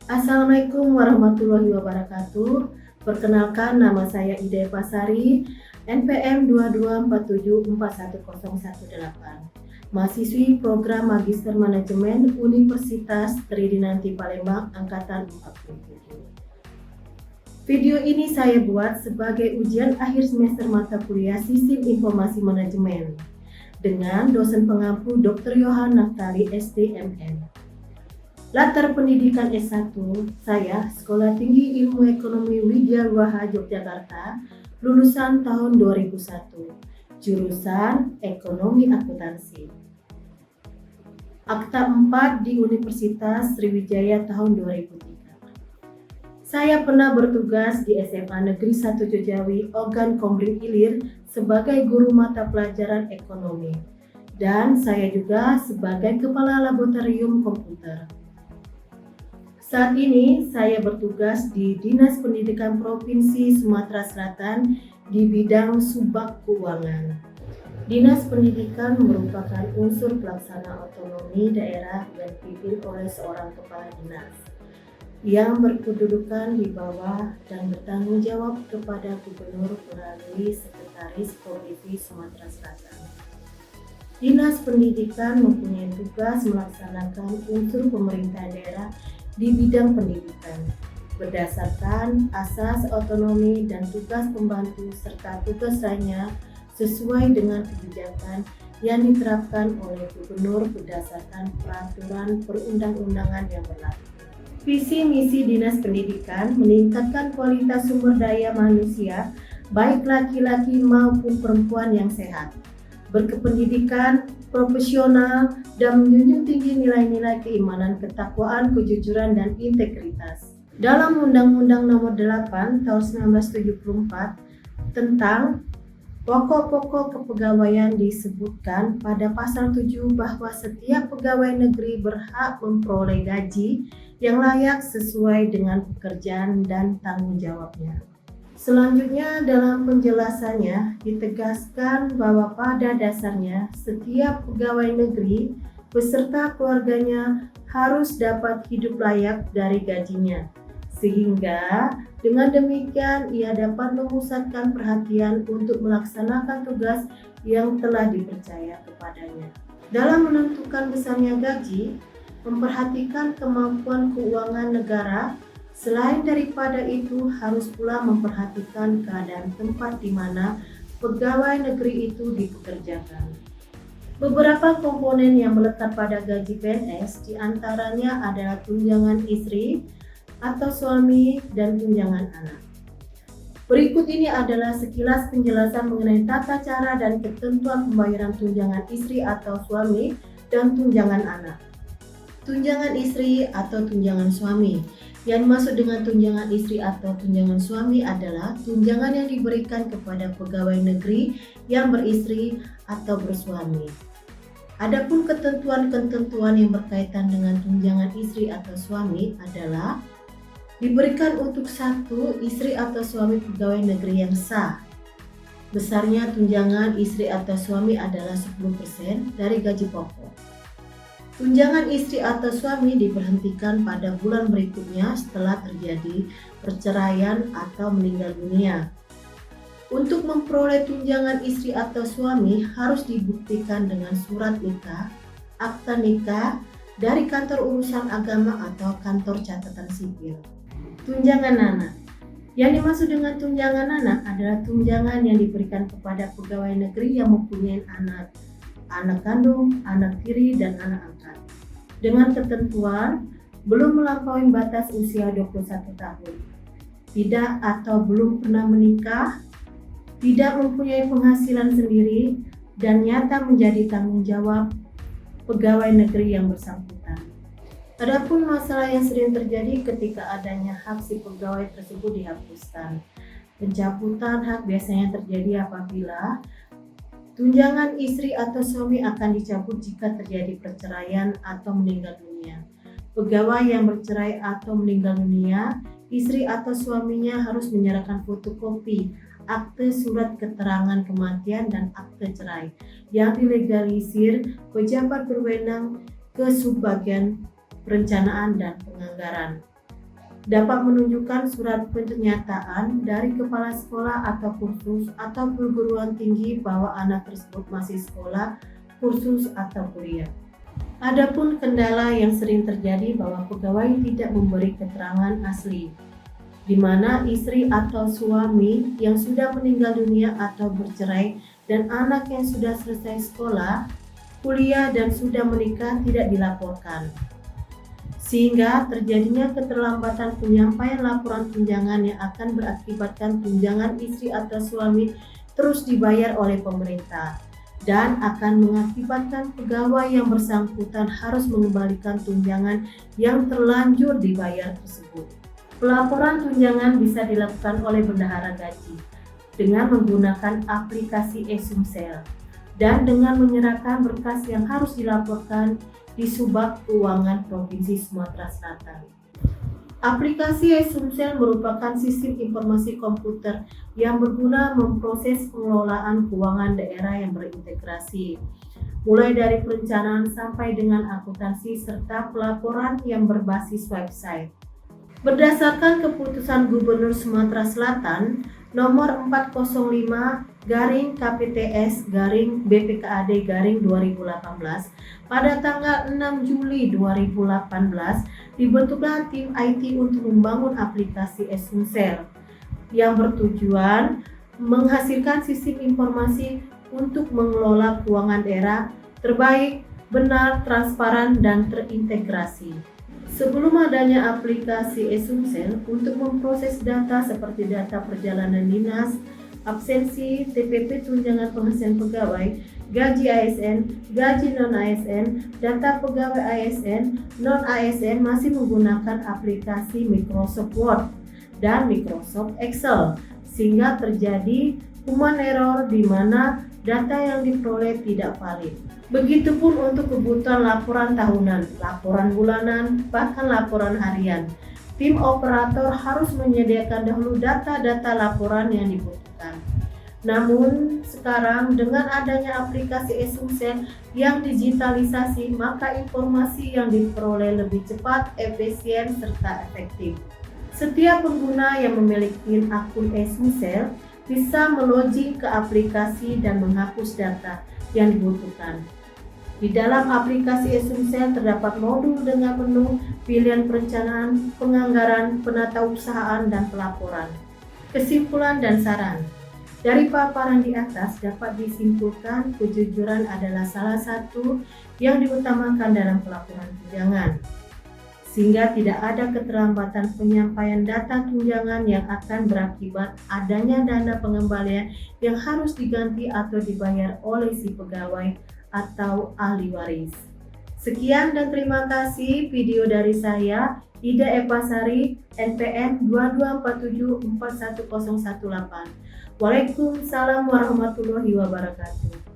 Assalamualaikum warahmatullahi wabarakatuh. Perkenalkan, nama saya Ida Pasari, NPM 2247410118. Mahasiswi Program Magister Manajemen Universitas Tridinanti Palembang Angkatan 47. Video ini saya buat sebagai ujian akhir semester mata kuliah Sistem Informasi Manajemen dengan dosen pengampu Dr. Yohan Naftali SDMN. Latar pendidikan S1, saya Sekolah Tinggi Ilmu Ekonomi Widya Luaha Yogyakarta, lulusan tahun 2001, jurusan Ekonomi Akuntansi. Akta 4 di Universitas Sriwijaya tahun 2003. Saya pernah bertugas di SMA Negeri 1 Jojawi, Ogan Komering Ilir sebagai guru mata pelajaran ekonomi. Dan saya juga sebagai kepala laboratorium komputer. Saat ini saya bertugas di Dinas Pendidikan Provinsi Sumatera Selatan di bidang Subbak Keuangan. Dinas Pendidikan merupakan unsur pelaksana otonomi daerah yang dipimpin oleh seorang kepala dinas yang berkedudukan di bawah dan bertanggung jawab kepada gubernur melalui sekretaris Provinsi Sumatera Selatan. Dinas Pendidikan mempunyai tugas melaksanakan unsur pemerintahan daerah di bidang pendidikan berdasarkan asas otonomi dan tugas pembantu serta tugas lainnya sesuai dengan kebijakan yang diterapkan oleh gubernur berdasarkan peraturan perundang-undangan yang berlaku. Visi misi Dinas Pendidikan meningkatkan kualitas sumber daya manusia baik laki-laki maupun perempuan yang sehat, berkependidikan, profesional, dan menjunjung tinggi nilai-nilai keimanan, ketakwaan, kejujuran, dan integritas. Dalam Undang-Undang Nomor 8 Tahun 1974 tentang pokok-pokok kepegawaian disebutkan pada pasal 7 bahwa setiap pegawai negeri berhak memperoleh gaji yang layak sesuai dengan pekerjaan dan tanggung jawabnya. Selanjutnya dalam penjelasannya ditegaskan bahwa pada dasarnya setiap pegawai negeri beserta keluarganya harus dapat hidup layak dari gajinya, sehingga dengan demikian ia dapat memusatkan perhatian untuk melaksanakan tugas yang telah dipercaya kepadanya. Dalam menentukan besarnya gaji, memperhatikan kemampuan keuangan negara. Selain daripada itu, harus pula memperhatikan keadaan tempat di mana pegawai negeri itu dipekerjakan. Beberapa komponen yang melekat pada gaji PNS diantaranya adalah tunjangan istri atau suami dan tunjangan anak. Berikut ini adalah sekilas penjelasan mengenai tata cara dan ketentuan pembayaran tunjangan istri atau suami dan tunjangan anak. Tunjangan istri atau tunjangan suami. Yang dimaksud dengan tunjangan istri atau tunjangan suami adalah tunjangan yang diberikan kepada pegawai negeri yang beristri atau bersuami. Adapun ketentuan-ketentuan yang berkaitan dengan tunjangan istri atau suami adalah diberikan untuk satu istri atau suami pegawai negeri yang sah. Besarnya tunjangan istri atau suami adalah 10% dari gaji pokok. Tunjangan istri atau suami diberhentikan pada bulan berikutnya setelah terjadi perceraian atau meninggal dunia. Untuk memperoleh tunjangan istri atau suami harus dibuktikan dengan surat nikah, akta nikah dari kantor urusan agama atau kantor catatan sipil. Tunjangan anak. Yang dimaksud dengan tunjangan anak adalah tunjangan yang diberikan kepada pegawai negeri yang mempunyai anak kandung, anak tiri, dan anak angkat. Dengan ketentuan belum melampaui batas usia 21 tahun, tidak atau belum pernah menikah, tidak mempunyai penghasilan sendiri, dan nyata menjadi tanggung jawab pegawai negeri yang bersangkutan. Adapun masalah yang sering terjadi ketika adanya hak si pegawai tersebut dihapuskan. Pencabutan hak biasanya terjadi apabila tunjangan istri atau suami akan dicabut jika terjadi perceraian atau meninggal dunia. Pegawai yang bercerai atau meninggal dunia, istri atau suaminya harus menyerahkan fotokopi akte surat keterangan kematian dan akte cerai yang dilegalisir pejabat berwenang ke Subbagian Perencanaan dan Penganggaran. dapat menunjukkan surat pernyataan dari kepala sekolah atau kursus atau perguruan tinggi bahwa anak tersebut masih sekolah, kursus, atau kuliah. Adapun kendala yang sering terjadi bahwa pegawai tidak memberi keterangan asli, di mana istri atau suami yang sudah meninggal dunia atau bercerai dan anak yang sudah selesai sekolah, kuliah, dan sudah menikah tidak dilaporkan. Sehingga terjadinya keterlambatan penyampaian laporan tunjangan yang akan berakibatkan tunjangan istri atau suami terus dibayar oleh pemerintah dan akan mengakibatkan pegawai yang bersangkutan harus mengembalikan tunjangan yang terlanjur dibayar tersebut. Pelaporan tunjangan bisa dilakukan oleh bendahara gaji dengan menggunakan aplikasi e-Sumsel dan dengan menyerahkan berkas yang harus dilaporkan di Subag Keuangan Provinsi Sumatera Selatan. Aplikasi e-Sumsel merupakan sistem informasi komputer yang berguna memproses pengelolaan keuangan daerah yang berintegrasi, mulai dari perencanaan sampai dengan akuntansi serta pelaporan yang berbasis website. Berdasarkan keputusan Gubernur Sumatera Selatan nomor 405/KPTS/BPKAD/2018 pada tanggal 6 Juli 2018 dibentuklah tim IT untuk membangun aplikasi e-Sumsel yang bertujuan menghasilkan sistem informasi untuk mengelola keuangan daerah terbaik, benar, transparan, dan terintegrasi. Sebelum adanya aplikasi e-Sumsel untuk memproses data seperti data perjalanan dinas, absensi, TPP tunjangan penghasilan pegawai, gaji ASN, gaji non-ASN, data pegawai ASN, non-ASN masih menggunakan aplikasi Microsoft Word dan Microsoft Excel, sehingga terjadi human error di mana data yang diperoleh tidak valid. Begitupun untuk kebutuhan laporan tahunan, laporan bulanan, bahkan laporan harian. Tim operator harus menyediakan dahulu data-data laporan yang dibutuhkan. Namun sekarang dengan adanya aplikasi e-Sumsel yang digitalisasi, maka informasi yang diperoleh lebih cepat, efisien, serta efektif. Setiap pengguna yang memiliki akun e-Sumsel bisa melogin ke aplikasi dan menghapus data yang dibutuhkan. Di dalam aplikasi e-Sumsel terdapat modul dengan menu, pilihan perencanaan, penganggaran, penatausahaan, dan pelaporan. Kesimpulan dan saran. Dari paparan di atas dapat disimpulkan kejujuran adalah salah satu yang diutamakan dalam pelaporan tunjangan, sehingga tidak ada keterlambatan penyampaian data tunjangan yang akan berakibat adanya dana pengembalian yang harus diganti atau dibayar oleh si pegawai atau ahli waris. Sekian dan terima kasih video dari saya, Ida Epasari, NPM 2247411018. Waalaikumsalam warahmatullahi wabarakatuh.